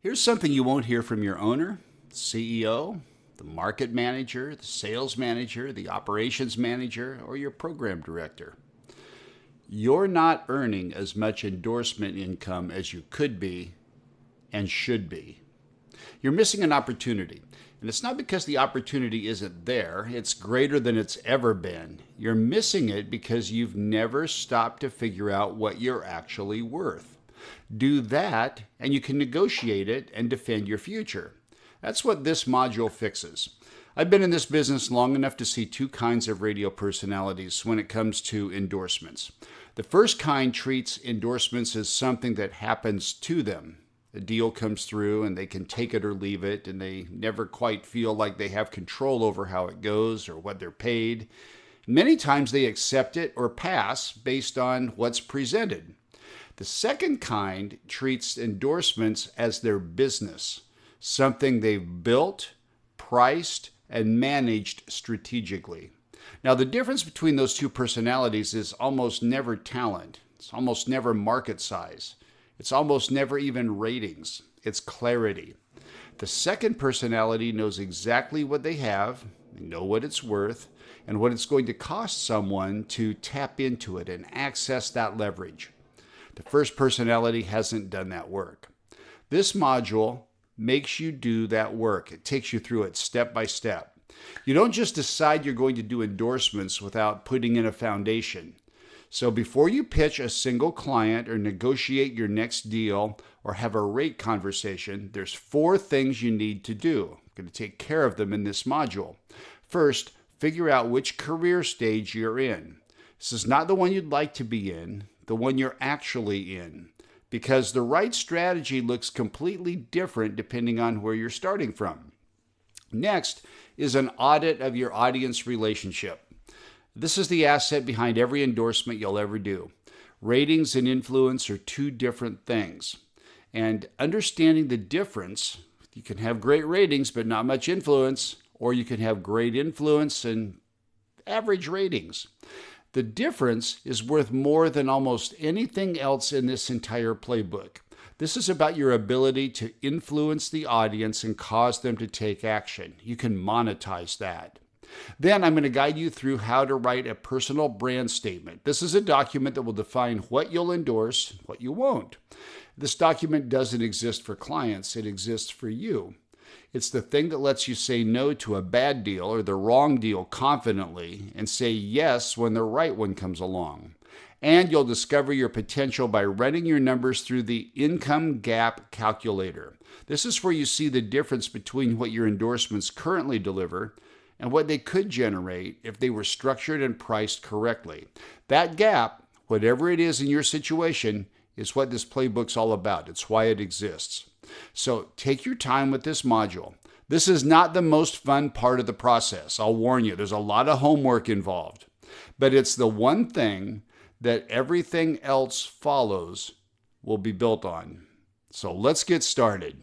Here's something you won't hear from your owner, CEO, the market manager, the sales manager, the operations manager, or your program director. You're not earning as much endorsement income as you could be and should be. You're missing an opportunity. And it's not because the opportunity isn't there, it's greater than it's ever been. You're missing it because you've never stopped to figure out what you're actually worth. Do that, and you can negotiate it and defend your future. That's what this module fixes. I've been in this business long enough to see two kinds of radio personalities when it comes to endorsements. The first kind treats endorsements as something that happens to them. A deal comes through and they can take it or leave it, and they never quite feel like they have control over how it goes or what they're paid. Many times they accept it or pass based on what's presented. The second kind treats endorsements as their business, something they've built, priced, and managed strategically. Now, the difference between those two personalities is almost never talent. It's almost never market size. It's almost never even ratings. It's clarity. The second personality knows exactly what they have, they know what it's worth, and what it's going to cost someone to tap into it and access that leverage. The first personality hasn't done that work. This module makes you do that work. It takes you through it step by step. You don't just decide you're going to do endorsements without putting in a foundation. So before you pitch a single client or negotiate your next deal or have a rate conversation, there's 4 things you need to do. I'm going to take care of them in this module. First, figure out which career stage you're in. This is not the one you'd like to be in, the one you're actually in, because the right strategy looks completely different depending on where you're starting from. Next is an audit of your audience relationship. This is the asset behind every endorsement you'll ever do. Ratings and influence are 2 different things. And understanding the difference, you can have great ratings but not much influence, or you can have great influence and average ratings. The difference is worth more than almost anything else in this entire playbook. This is about your ability to influence the audience and cause them to take action. You can monetize that. Then I'm going to guide you through how to write a personal brand statement. This is a document that will define what you'll endorse, what you won't. This document doesn't exist for clients, it exists for you. It's the thing that lets you say no to a bad deal or the wrong deal confidently and say yes when the right one comes along. And you'll discover your potential by running your numbers through the income gap calculator. This is where you see the difference between what your endorsements currently deliver and what they could generate if they were structured and priced correctly. That gap, whatever it is in your situation, is what this playbook's all about. It's why it exists. So take your time with this module. This is not the most fun part of the process. I'll warn you, there's a lot of homework involved. But it's the one thing that everything else follows will be built on. So let's get started.